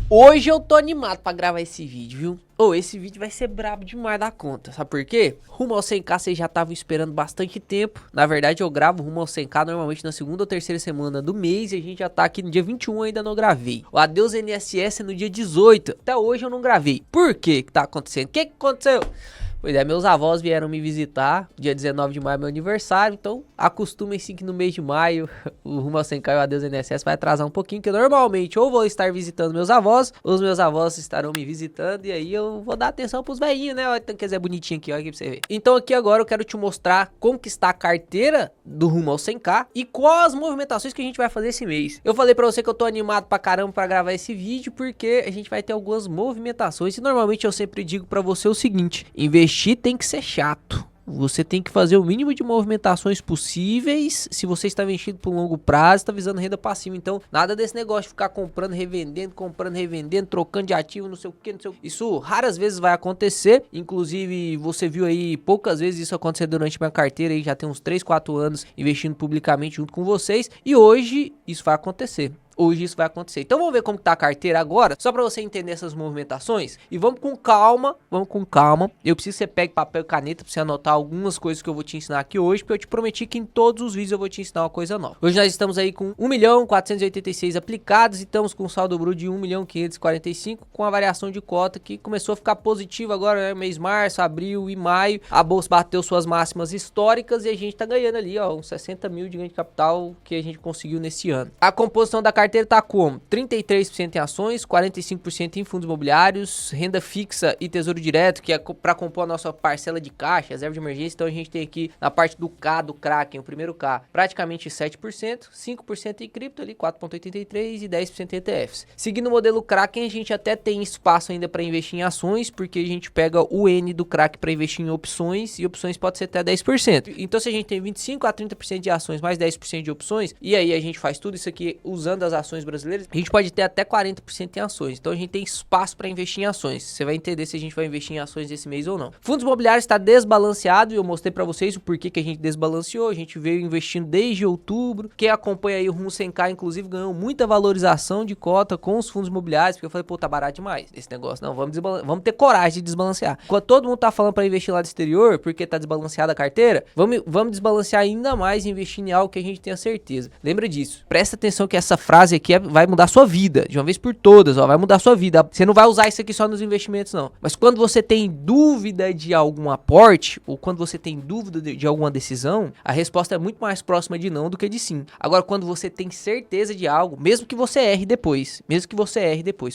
Hoje eu tô animado pra gravar esse vídeo, viu? Esse vídeo vai ser brabo demais da conta, sabe por quê? Rumo ao 100k vocês já estavam esperando bastante tempo. Na verdade eu gravo rumo ao 100k normalmente na segunda ou terceira semana do mês. E a gente já tá aqui no dia 21, ainda não gravei. O Adeus NSS é no dia 18, até hoje eu não gravei. Por quê que tá acontecendo? O que aconteceu? Pois é, meus avós vieram me visitar, dia 19 de maio é meu aniversário, então acostumem-se que no mês de maio o Rumo ao 100k e o Adeus NSS vai atrasar um pouquinho, que normalmente ou vou estar visitando meus avós, ou os meus avós estarão me visitando, e aí eu vou dar atenção pros velhinhos, né? Olha, quer dizer, bonitinho aqui, olha aqui pra você ver. Então aqui agora eu quero te mostrar como que está a carteira do Rumo ao 100k e quais as movimentações que a gente vai fazer esse mês. Eu falei pra você que eu tô animado pra caramba pra gravar esse vídeo, porque a gente vai ter algumas movimentações, e normalmente eu sempre digo pra você o seguinte: investir tem que ser chato. Você tem que fazer o mínimo de movimentações possíveis. Se você está investindo por longo prazo, está visando renda passiva. Então, nada desse negócio de ficar comprando, revendendo, trocando de ativo, não sei o que, não sei o que. Isso raras vezes vai acontecer. Inclusive, você viu aí poucas vezes isso acontecer durante minha carteira. Aí já tem uns 3, 4 anos investindo publicamente junto com vocês. E hoje isso vai acontecer. Hoje isso vai acontecer. Então vamos ver como tá a carteira agora, só para você entender essas movimentações. E vamos com calma, Eu preciso que você pegue papel e caneta para você anotar algumas coisas que eu vou te ensinar aqui hoje, porque eu te prometi que em todos os vídeos eu vou te ensinar uma coisa nova. Hoje nós estamos aí com 1.486 aplicados e estamos com um saldo bruto de 1.545, com a variação de cota que começou a ficar positiva agora, né? Mês março, abril e maio. A bolsa bateu suas máximas históricas e a gente tá ganhando ali, ó, uns 60 mil de ganho de capital que a gente conseguiu nesse ano. A composição da carteira tá como? 33% em ações, 45% em fundos imobiliários, renda fixa e tesouro direto, que é para compor a nossa parcela de caixa, reserva de emergência. Então a gente tem aqui na parte do K, do Kraken, o primeiro K, praticamente 7%, 5% em cripto ali, 4,83% e 10% em ETFs. Seguindo o modelo Kraken, a gente até tem espaço ainda para investir em ações, porque a gente pega o N do Kraken para investir em opções, e opções pode ser até 10%. Então se a gente tem 25 a 30% de ações, mais 10% de opções, e aí a gente faz tudo isso aqui usando as ações brasileiras, a gente pode ter até 40% em ações. Então a gente tem espaço para investir em ações. Você vai entender se a gente vai investir em ações esse mês ou não. Fundos imobiliários está desbalanceado e eu mostrei para vocês o porquê que a gente desbalanceou. A gente veio investindo desde outubro. Quem acompanha aí o Rumo 100k, inclusive, ganhou muita valorização de cota com os fundos imobiliários, porque eu falei, pô, tá barato demais esse negócio. Não, vamos ter coragem de desbalancear. Enquanto todo mundo tá falando para investir lá do exterior, porque tá desbalanceada a carteira, vamos desbalancear ainda mais e investir em algo que a gente tenha certeza. Lembra disso. Presta atenção que essa frase aqui vai mudar a sua vida, de uma vez por todas, ó, vai mudar a sua vida. Você não vai usar isso aqui só nos investimentos, não. Mas quando você tem dúvida de algum aporte, ou quando você tem dúvida de alguma decisão, a resposta é muito mais próxima de não do que de sim. Agora, quando você tem certeza de algo, mesmo que você erre depois,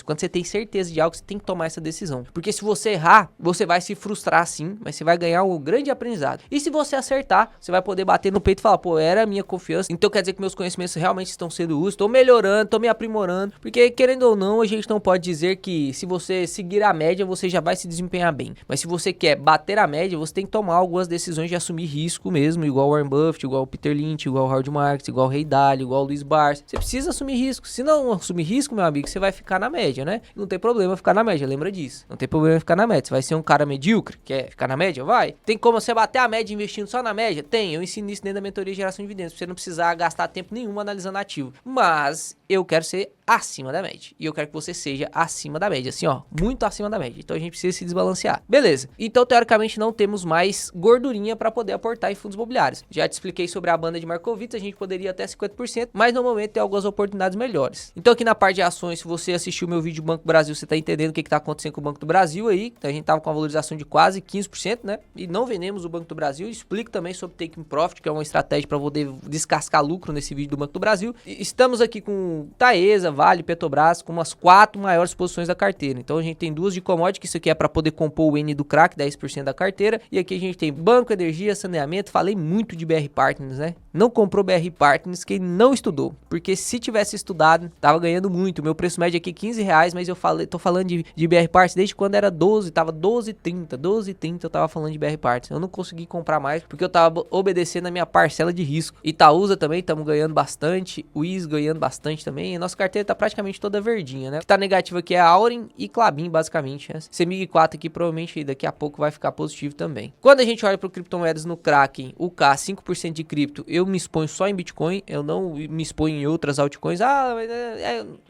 quando você tem certeza de algo, você tem que tomar essa decisão. Porque se você errar, você vai se frustrar sim, mas você vai ganhar um grande aprendizado. E se você acertar, você vai poder bater no peito e falar, pô, era a minha confiança, então quer dizer que meus conhecimentos realmente estão sendo úteis, estou melhorando, tô me aprimorando, porque querendo ou não, a gente não pode dizer que se você seguir a média, você já vai se desempenhar bem. Mas se você quer bater a média, você tem que tomar algumas decisões de assumir risco mesmo, igual o Warren Buffett, igual o Peter Lynch, igual o Howard Marks, igual o Ray Dalio, igual o Luiz Barsi. Você precisa assumir risco. Se não assumir risco, meu amigo, você vai ficar na média, né? Não tem problema ficar na média, lembra disso. Não tem problema ficar na média. Você vai ser um cara medíocre, quer ficar na média? Vai. Tem como você bater a média investindo só na média? Tem. Eu ensino isso dentro da mentoria de geração de dividendos, pra você não precisar gastar tempo nenhum analisando ativo. Mas eu quero ser acima da média. E eu quero que você seja acima da média, assim, ó, muito acima da média. Então a gente precisa se desbalancear. Beleza. Então, teoricamente, não temos mais gordurinha para poder aportar em fundos imobiliários. Já te expliquei sobre a banda de Markowitz, a gente poderia até 50%, mas no momento tem algumas oportunidades melhores. Então, aqui na parte de ações, se você assistiu meu vídeo do Banco do Brasil, você tá entendendo o que tá acontecendo com o Banco do Brasil aí. Então, a gente tava com uma valorização de quase 15%, né? E não vendemos o Banco do Brasil. Explico também sobre Taking Profit, que é uma estratégia para poder descascar lucro nesse vídeo do Banco do Brasil. E estamos aqui com Taesa, Vale, Petrobras, com umas 4 maiores posições da carteira. Então a gente tem duas de commodity, que isso aqui é para poder compor o N do crack, 10% da carteira. E aqui a gente tem banco, energia, saneamento. Falei muito de BR Partners, né? Não comprou BR Partners quem não estudou. Porque se tivesse estudado, tava ganhando muito. O meu preço médio aqui é R$15, mas tô falando de BR Partners desde quando era 12, tava 12,30 eu tava falando de BR Partners. Eu não consegui comprar mais porque eu tava obedecendo a minha parcela de risco. Itaúsa também, estamos ganhando bastante. O IS ganhando bastante. bastante também. A nossa carteira tá praticamente toda verdinha, né? O que tá negativo aqui é a Auren e Klabin, basicamente, né? Semig 4 aqui provavelmente daqui a pouco vai ficar positivo também. Quando a gente olha pro criptomoedas no Kraken, o K, 5% de cripto, eu me exponho só em Bitcoin, eu não me exponho em outras altcoins. Mas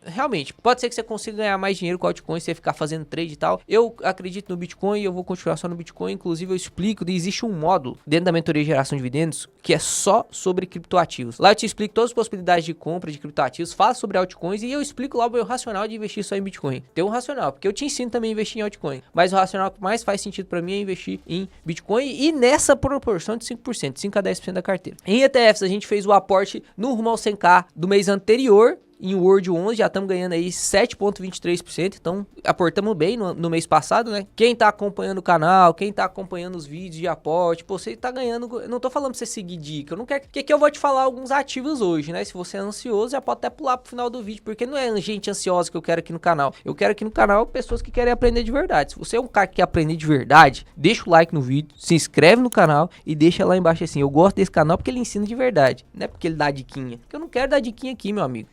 realmente, pode ser que você consiga ganhar mais dinheiro com altcoin, você ficar fazendo trade e tal. Eu acredito no Bitcoin e eu vou continuar só no Bitcoin. Inclusive, eu explico, existe um módulo dentro da mentoria de geração de dividendos que é só sobre criptoativos. Lá eu te explico todas as possibilidades de compra de criptoativos, falo sobre altcoins e eu explico lá o meu racional de investir só em Bitcoin. Tem um racional, porque eu te ensino também a investir em altcoin, mas o racional que mais faz sentido para mim é investir em Bitcoin e nessa proporção de 5%, 5 a 10% da carteira. Em ETFs, a gente fez o aporte no rumo ao 100k do mês anterior. Em World 11 já estamos ganhando aí 7,23%, então aportamos bem no mês passado, né? Quem tá acompanhando o canal, quem tá acompanhando os vídeos de aporte, pô, você tá ganhando, eu não tô falando pra você seguir dica, eu não quero, porque aqui eu vou te falar alguns ativos hoje, né? Se você é ansioso, já pode até pular pro final do vídeo, porque não é gente ansiosa que eu quero aqui no canal, eu quero aqui no canal pessoas que querem aprender de verdade. Se você é um cara que quer aprender de verdade, deixa o like no vídeo, se inscreve no canal e deixa lá embaixo assim, eu gosto desse canal porque ele ensina de verdade, não é porque ele dá diquinha, porque eu não quero dar diquinha aqui, meu amigo.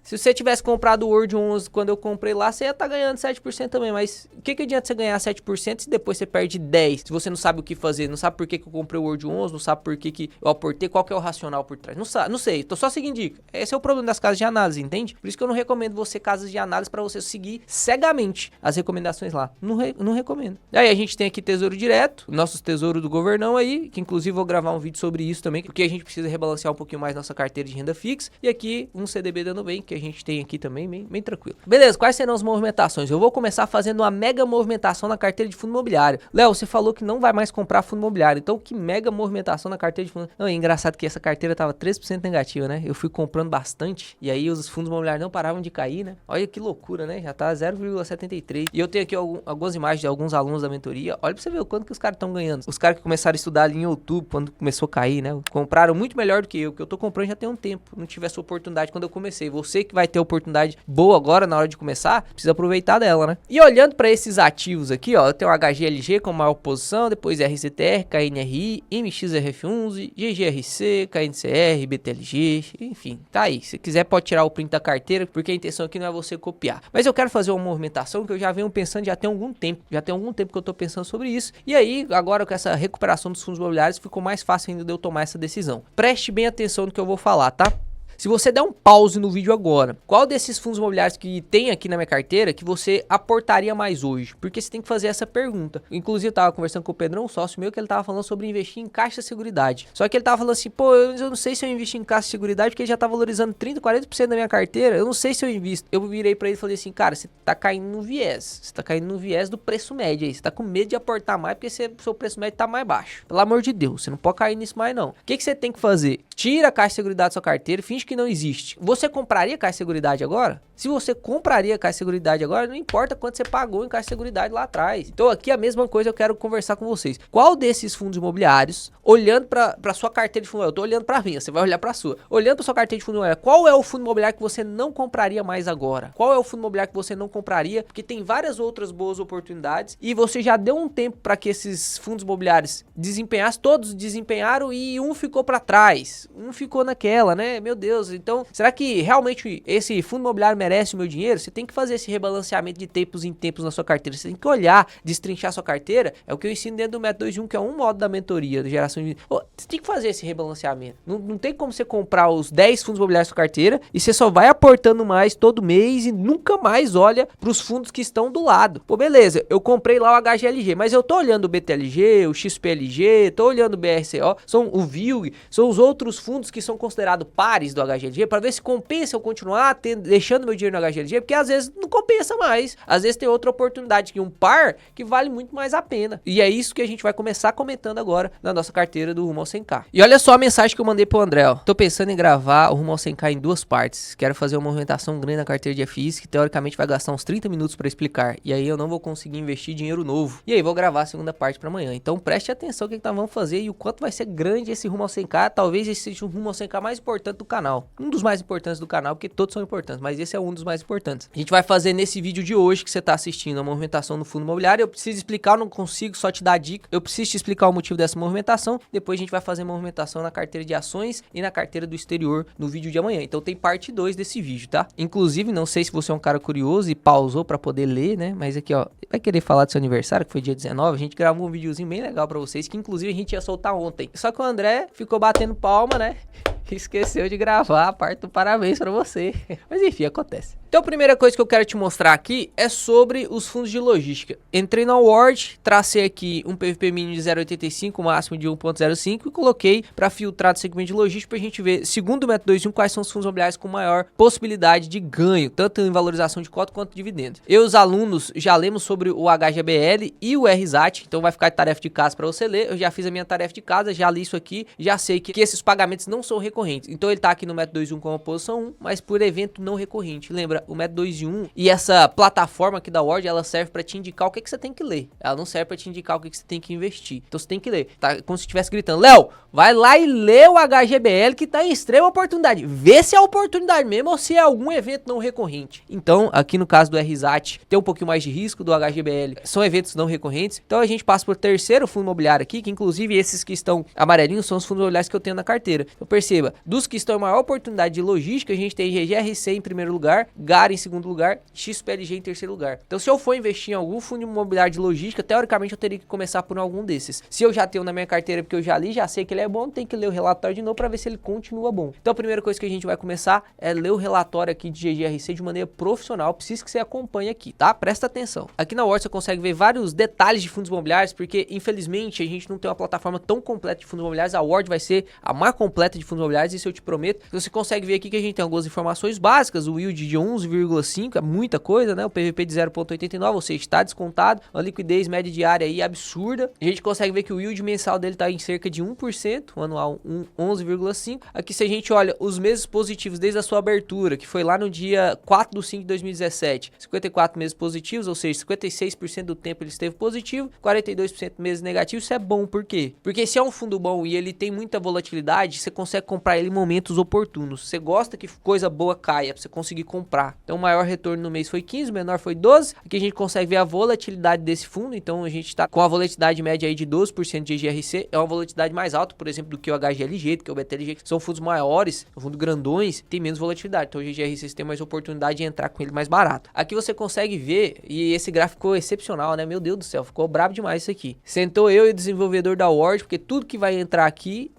Se você tivesse comprado o World 11 quando eu comprei lá, você ia estar ganhando 7% também, mas o que adianta você ganhar 7% se depois você perde 10%? Se você não sabe o que fazer, não sabe por que eu comprei o World 11, não sabe por que eu aportei, qual que é o racional por trás, não sei, tô só seguindo dica. Esse é o problema das casas de análise, entende? Por isso que eu não recomendo você casas de análise para você seguir cegamente as recomendações lá, não recomendo. Aí a gente tem aqui Tesouro Direto, nossos tesouros do governão aí, que inclusive vou gravar um vídeo sobre isso também, porque a gente precisa rebalancear um pouquinho mais nossa carteira de renda fixa, e aqui um CDB dando bem, que a gente tem aqui também, bem tranquilo. Beleza, quais serão as movimentações? Eu vou começar fazendo uma mega movimentação na carteira de fundo imobiliário. Léo, você falou que não vai mais comprar fundo imobiliário, então que mega movimentação na carteira de fundo... Não, é engraçado que essa carteira tava 13% negativa, né? Eu fui comprando bastante, e aí os fundos imobiliários não paravam de cair, né? Olha que loucura, né? Já tá 0,73. E eu tenho aqui algumas imagens de alguns alunos da mentoria. Olha pra você ver o quanto que os caras estão ganhando. Os caras que começaram a estudar ali em outubro, quando começou a cair, né? Compraram muito melhor do que eu tô comprando já tem um tempo. Não tive essa oportunidade quando eu comecei. Você que vai ter oportunidade boa agora na hora de começar, precisa aproveitar dela, né? E olhando para esses ativos aqui, ó, eu tenho o HGLG com maior posição, depois RCTR, KNRI, MXRF11, GGRC, KNCR, BTLG, enfim, tá aí. Se quiser pode tirar o print da carteira, porque a intenção aqui não é você copiar. Mas eu quero fazer uma movimentação que eu já venho pensando já tem algum tempo. Já tem algum tempo que eu tô pensando sobre isso. E aí, agora com essa recuperação dos fundos imobiliários, ficou mais fácil ainda de eu tomar essa decisão. Preste bem atenção no que eu vou falar, tá? Se você der um pause no vídeo agora, qual desses fundos imobiliários que tem aqui na minha carteira que você aportaria mais hoje? Porque você tem que fazer essa pergunta. Inclusive, eu tava conversando com o Pedrão, um sócio meu, que ele tava falando sobre investir em Caixa Seguridade. Só que ele tava falando assim, pô, eu não sei se eu investir em Caixa Seguridade, porque ele já tá valorizando 30%, 40% da minha carteira. Eu não sei se eu invisto. Eu virei pra ele e falei assim, cara, você tá caindo no viés. Você tá caindo no viés do preço médio aí. Você tá com medo de aportar mais porque seu preço médio tá mais baixo. Pelo amor de Deus, você não pode cair nisso mais não. O que você tem que fazer? Tira a Caixa Seguridade da sua carteira, finge que não existe. Você compraria Caixa Seguridade agora? Se você compraria Caixa Seguridade agora, não importa quanto você pagou em Caixa Seguridade lá atrás. Então aqui a mesma coisa eu quero conversar com vocês. Qual desses fundos imobiliários, olhando para sua carteira de fundo imobiliário, eu tô olhando para mim, você vai olhar para sua. Olhando para sua carteira de fundo imobiliário, qual é o fundo imobiliário que você não compraria mais agora? Qual é o fundo imobiliário que você não compraria? Porque tem várias outras boas oportunidades e você já deu um tempo para que esses fundos imobiliários desempenhassem, todos desempenharam e um ficou para trás, um ficou naquela, né? Meu Deus, então será que realmente esse fundo imobiliário merece o meu dinheiro? Você tem que fazer esse rebalanceamento de tempos em tempos na sua carteira. Você tem que olhar, destrinchar sua carteira. É o que eu ensino dentro do método 2 em 1, que é um modo da mentoria, da geração de... Você tem que fazer esse rebalanceamento. Não tem como você comprar os 10 fundos imobiliários da sua carteira e você só vai aportando mais todo mês e nunca mais olha para os fundos que estão do lado. Pô, beleza, eu comprei lá o HGLG, mas eu tô olhando o BTLG, o XPLG, tô olhando o BRCO, são o VILG, são os outros fundos que são considerados pares do HGLG, para ver se compensa eu continuar deixando meu dinheiro no HGLG, porque às vezes não compensa mais. Às vezes tem outra oportunidade que um par que vale muito mais a pena. E é isso que a gente vai começar comentando agora na nossa carteira do Rumo ao 100k. E olha só a mensagem que eu mandei pro André, ó. Tô pensando em gravar o Rumo ao 100k em 2 partes. Quero fazer uma movimentação grande na carteira de FIs, que teoricamente vai gastar uns 30 minutos para explicar. E aí eu não vou conseguir investir dinheiro novo. E aí vou gravar a segunda parte para amanhã. Então preste atenção no que nós vamos fazer e o quanto vai ser grande esse Rumo ao 100k. Talvez esse seja o Rumo ao 100k mais importante do canal. canal. Um dos mais importantes do canal, porque todos são importantes, mas esse é um dos mais importantes. A gente vai fazer nesse vídeo de hoje que você tá assistindo a movimentação no fundo imobiliário. Eu preciso explicar, eu não consigo só te dar dica. Eu preciso te explicar o motivo dessa movimentação. Depois a gente vai fazer movimentação na carteira de ações e na carteira do exterior no vídeo de amanhã. Então tem parte 2 desse vídeo, tá? Inclusive, não sei se você é um cara curioso e pausou pra poder ler, né? Mas aqui, ó, vai querer falar do seu aniversário, que foi dia 19. A gente gravou um videozinho bem legal pra vocês, que inclusive a gente ia soltar ontem. Só que o André ficou batendo palma, né? Esqueceu de gravar a parte do parabéns pra você. Mas enfim, acontece. Então a primeira coisa que eu quero te mostrar aqui é sobre os fundos de logística. Entrei na Ward, tracei aqui um PVP mínimo de 0,85, máximo de 1,05 e coloquei para filtrar do segmento de logística pra gente ver, segundo o método 2.1, quais são os fundos imobiliários com maior possibilidade de ganho, tanto em valorização de cota quanto de dividendos. Eu e os alunos já lemos sobre o HGBL e o RSAT, então vai ficar de tarefa de casa para você ler. Eu já fiz a minha tarefa de casa, já li isso aqui, já sei que esses pagamentos não são recorrentes. Então ele tá aqui no método 2.1 como posição 1, mas por evento não recorrente. Lembra, o método 2.1 e essa plataforma aqui da Ward, ela serve para te indicar o que que você tem que ler. Ela não serve para te indicar o que que você tem que investir. Então você tem que ler. Tá como se estivesse gritando: Léo, vai lá e lê o HGBL que tá em extrema oportunidade. Vê se é oportunidade mesmo ou se é algum evento não recorrente. Então, aqui no caso do RSAT, tem um pouquinho mais de risco, do HGBL são eventos não recorrentes. Então a gente passa por terceiro fundo imobiliário aqui, que inclusive esses que estão amarelinhos são os fundos imobiliários que eu tenho na carteira. Então perceba, dos que estão em maior oportunidade de logística, a gente tem GGRC em primeiro lugar, GAR em segundo lugar, XPLG em terceiro lugar. Então se eu for investir em algum fundo imobiliário de logística, teoricamente eu teria que começar por algum desses. Se eu já tenho na minha carteira, porque eu já li, já sei que ele é bom, tem que ler o relatório de novo para ver se ele continua bom. Então a primeira coisa que a gente vai começar é ler o relatório aqui de GGRC de maneira profissional. Preciso que você acompanhe aqui, tá? Presta atenção. Aqui na Ward você consegue ver vários detalhes de fundos imobiliários, porque infelizmente a gente não tem uma plataforma tão completa de fundos imobiliários. A Ward vai ser a mais completa de fundos imobiliários, isso eu te prometo. Você consegue ver aqui que a gente tem algumas informações básicas, o yield de 11,5, é muita coisa, né? O PVP de 0,89, ou seja, está descontado, uma liquidez média diária aí absurda. A gente consegue ver que o yield mensal dele está em cerca de 1%, o anual 11,5. Aqui se a gente olha os meses positivos desde a sua abertura, que foi lá no dia 4/5/2017, 54 meses positivos, ou seja, 56% do tempo ele esteve positivo, 42% meses negativos. Isso é bom, por quê? Porque se é um fundo bom e ele tem muita volatilidade, você consegue comprar ele em momentos oportunos. Você gosta que coisa boa caia pra você conseguir comprar. Então o maior retorno no mês foi 15, o menor foi 12. Aqui a gente consegue ver a volatilidade desse fundo. Então a gente tá com a volatilidade média aí de 12% de GRC. É uma volatilidade mais alta, por exemplo, do que o HGLG, do que o BTLG. São fundos maiores, fundos grandões, tem menos volatilidade. Então o GRC você tem mais oportunidade de entrar com ele mais barato. Aqui você consegue ver, e esse gráfico ficou excepcional, né? Meu Deus do céu, ficou brabo demais isso aqui. Sentou eu e o desenvolvedor da Ward, porque tudo que vai entrar aqui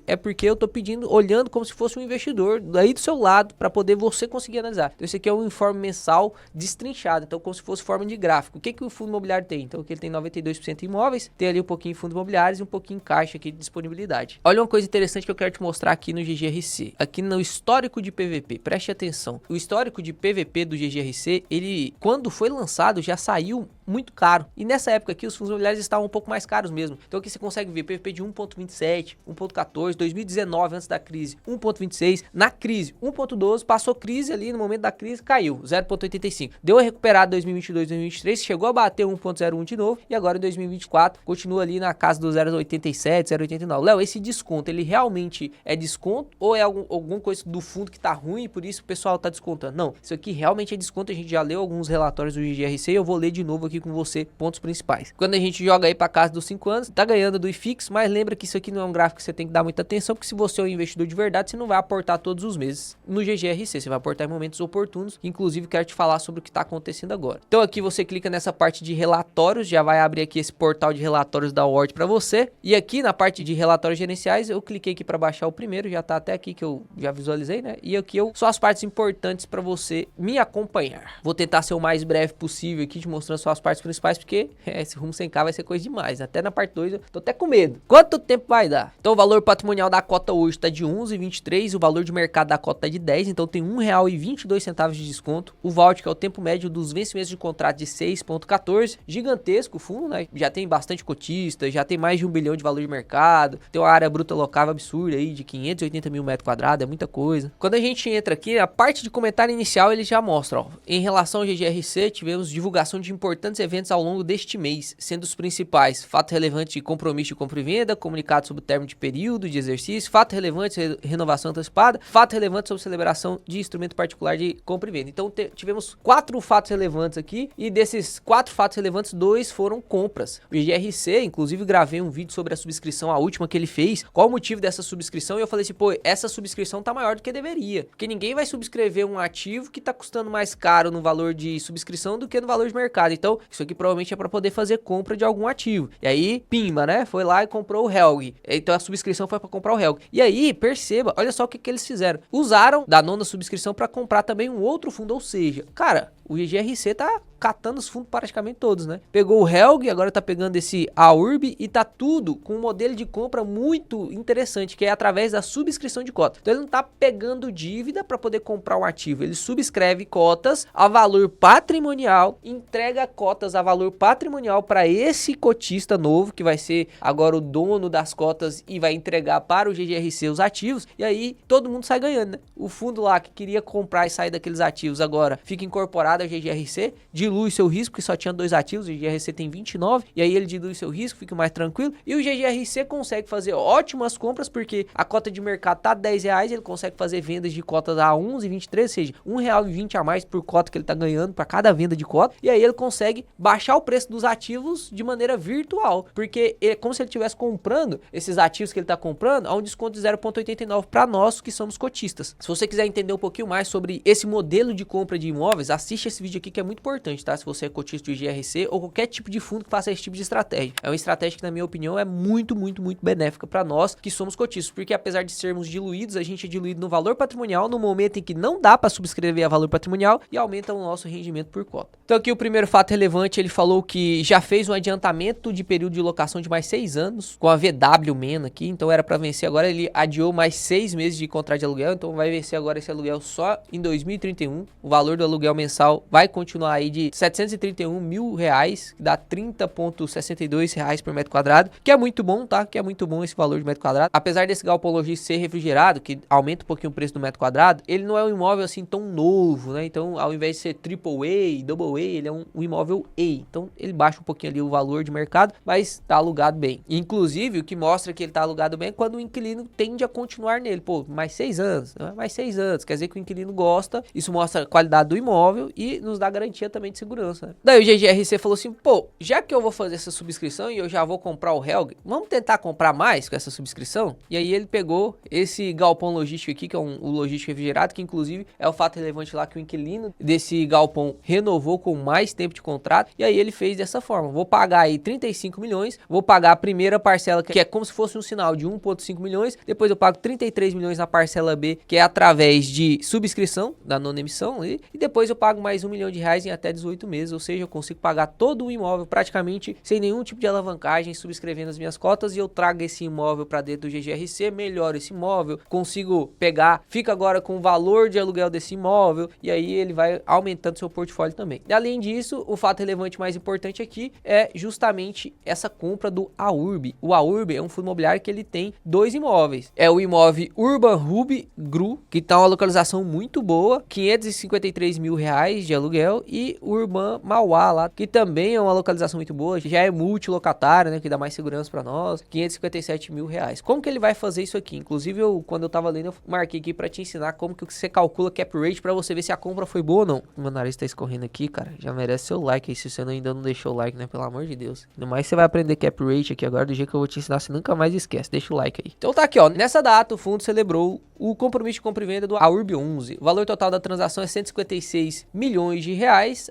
é porque eu tô pedindo, olhando como se fosse um investidor daí do seu lado, para poder você conseguir analisar. Então esse aqui é um informe mensal destrinchado, então como se fosse forma de gráfico. O que que o fundo imobiliário tem? Então aqui ele tem 92% imóveis, tem ali um pouquinho em fundos imobiliários e um pouquinho em caixa aqui de disponibilidade. Olha uma coisa interessante que eu quero te mostrar aqui no GGRC, aqui no histórico de PVP, preste atenção. O histórico de PVP do GGRC, ele quando foi lançado já saiu muito caro, e nessa época aqui os fundos imobiliários estavam um pouco mais caros mesmo. Então aqui você consegue ver PVP de 1,27, 1,14, 2019 antes da crise 1,26, na crise 1,12, passou crise ali, no momento da crise caiu 0,85, deu a recuperada em 2022, 2023, chegou a bater 1,01 de novo, e agora em 2024 continua ali na casa do 0,87, 0,89. Léo, esse desconto, ele realmente é desconto ou é alguma coisa do fundo que tá ruim e por isso o pessoal tá descontando? Não, isso aqui realmente é desconto. A gente já leu alguns relatórios do GGRC e eu vou ler de novo aqui com você pontos principais. Quando a gente joga aí para casa dos 5 anos, tá ganhando do IFIX, mas lembra que isso aqui não é um gráfico que você tem que dar muita atenção, porque se você é um investidor de verdade, você não vai aportar todos os meses no GGRC, você vai aportar em momentos oportunos, que inclusive quero te falar sobre o que está acontecendo agora. Então aqui você clica nessa parte de relatórios, já vai abrir aqui esse portal de relatórios da Ward para você, e aqui na parte de relatórios gerenciais, eu cliquei aqui para baixar o primeiro, já tá até aqui que eu já visualizei, né? E aqui só as partes importantes para você me acompanhar. Vou tentar ser o mais breve possível aqui, te mostrando só as partes principais, porque esse rumo sem cá vai ser coisa demais. Até na parte 2 eu tô até com medo. Quanto tempo vai dar? Então o valor patrimonial da cota hoje tá de 11,23, o valor de mercado da cota tá de 10, então tem R$1,22 de desconto. O vault, que é o tempo médio dos vencimentos de contrato, de 6,14, gigantesco o fundo, né? Já tem bastante cotista, já tem mais de 1 bilhão de valor de mercado, tem uma área bruta locável absurda aí de 580 mil metros quadrados, é muita coisa. Quando a gente entra aqui, a parte de comentário inicial ele já mostra, ó, em relação ao GGRC, tivemos divulgação de importantes importantes eventos ao longo deste mês, sendo os principais fato relevante de compromisso de compra e venda, comunicado sobre o término de período de exercício, fato relevante renovação antecipada, fato relevante sobre celebração de instrumento particular de compra e venda. Então tivemos 4 fatos relevantes aqui e desses 4 fatos relevantes, 2 foram compras. O GRC, inclusive gravei um vídeo sobre a subscrição, a última que ele fez, qual o motivo dessa subscrição, e eu falei assim, pô, essa subscrição tá maior do que deveria, porque ninguém vai subscrever um ativo que tá custando mais caro no valor de subscrição do que no valor de mercado. Então, isso aqui provavelmente é para poder fazer compra de algum ativo. E aí, pimba, né? Foi lá e comprou o Helg. Então a subscrição foi para comprar o Helg. E aí, perceba, olha só o que eles fizeram. Usaram da nona subscrição para comprar também um outro fundo, ou seja, cara, o GGRC tá catando os fundos praticamente todos, né? Pegou o Helg, agora tá pegando esse AURB e tá tudo com um modelo de compra muito interessante, que é através da subscrição de cotas. Então ele não tá pegando dívida para poder comprar um ativo, ele subscreve cotas a valor patrimonial, entrega cotas a valor patrimonial para esse cotista novo, que vai ser agora o dono das cotas e vai entregar para o GGRC os ativos, e aí todo mundo sai ganhando, né? O fundo lá que queria comprar e sair daqueles ativos agora fica incorporado ao GGRC, dilui seu risco, que só tinha 2 ativos, o GGRC tem 29, e aí ele dilui seu risco, fica mais tranquilo, e o GGRC consegue fazer ótimas compras, porque a cota de mercado tá R$10, ele consegue fazer vendas de cotas a 11,23, ou seja, R$1,20 a mais por cota que ele tá ganhando para cada venda de cota, e aí ele consegue baixar o preço dos ativos de maneira virtual, porque é como se ele estivesse comprando esses ativos que ele tá comprando a um desconto de 0,89 para nós que somos cotistas. Se você quiser entender um pouquinho mais sobre esse modelo de compra de imóveis, assiste esse vídeo aqui que é muito importante, tá? Se você é cotista do GRC ou qualquer tipo de fundo que faça esse tipo de estratégia. É uma estratégia que, na minha opinião, é muito benéfica para nós que somos cotistas, porque apesar de sermos diluídos, a gente é diluído no valor patrimonial no momento em que não dá para subscrever a valor patrimonial e aumenta o nosso rendimento por cota. Então aqui o primeiro fato relevante, ele falou que já fez um adiantamento de período de locação de mais 6 anos com a VW MEN aqui, então era para vencer agora, ele adiou mais 6 meses de contrato de aluguel, então vai vencer agora esse aluguel só em 2031. O valor do aluguel mensal vai continuar aí de R$731 mil, que dá R$30,62 por metro quadrado, que é muito bom, tá? Que é muito bom esse valor de metro quadrado. Apesar desse galpão logístico ser refrigerado, que aumenta um pouquinho o preço do metro quadrado, ele não é um imóvel assim tão novo, né? Então, ao invés de ser AAA, AA, ele é um imóvel A. Então, ele baixa um pouquinho ali o valor de mercado, mas tá alugado bem. Inclusive, o que mostra que ele tá alugado bem é quando o inquilino tende a continuar nele. Pô, mais 6 anos, né? Mais 6 anos. Quer dizer que o inquilino gosta, isso mostra a qualidade do imóvel e nos dá garantia também de segurança, né? Daí o GGRC falou assim, pô, já que eu vou fazer essa subscrição e eu já vou comprar o Helg, vamos tentar comprar mais com essa subscrição? E aí ele pegou esse galpão logístico aqui, que é o logístico refrigerado, que inclusive é o fato relevante lá que o inquilino desse galpão renovou com mais tempo de contrato, e aí ele fez dessa forma, vou pagar aí 35 milhões, vou pagar a primeira parcela, que é como se fosse um sinal de 1,5 milhões, depois eu pago 33 milhões na parcela B, que é através de subscrição da nona emissão, e depois eu pago mais R$1 milhão em até 18 meses, ou seja, eu consigo pagar todo o imóvel praticamente sem nenhum tipo de alavancagem, subscrevendo as minhas cotas, e eu trago esse imóvel para dentro do GGRC, melhoro esse imóvel, consigo pegar, fica agora com o valor de aluguel desse imóvel, e aí ele vai aumentando seu portfólio também. E além disso, o fato relevante mais importante aqui é justamente essa compra do AURB. O AURB é um fundo imobiliário que ele tem 2 imóveis. É o imóvel Urban Hub Gru, que tá uma localização muito boa, R$553 mil de aluguel, e o Urban Mauá lá, que também é uma localização muito boa, já é multilocatário, né, que dá mais segurança para nós, R$557 mil. Como que ele vai fazer isso aqui? Inclusive, quando eu tava lendo, eu marquei aqui para te ensinar como que você calcula cap rate para você ver se a compra foi boa ou não. Meu nariz tá escorrendo aqui, cara, já merece seu like aí, se você ainda não deixou o like, né, pelo amor de Deus. Ainda mais você vai aprender cap rate aqui agora, do jeito que eu vou te ensinar, você nunca mais esquece, deixa o like aí. Então tá aqui, ó, nessa data o fundo celebrou o compromisso de compra e venda do AURB 11. O valor total da transação é R$156 milhões,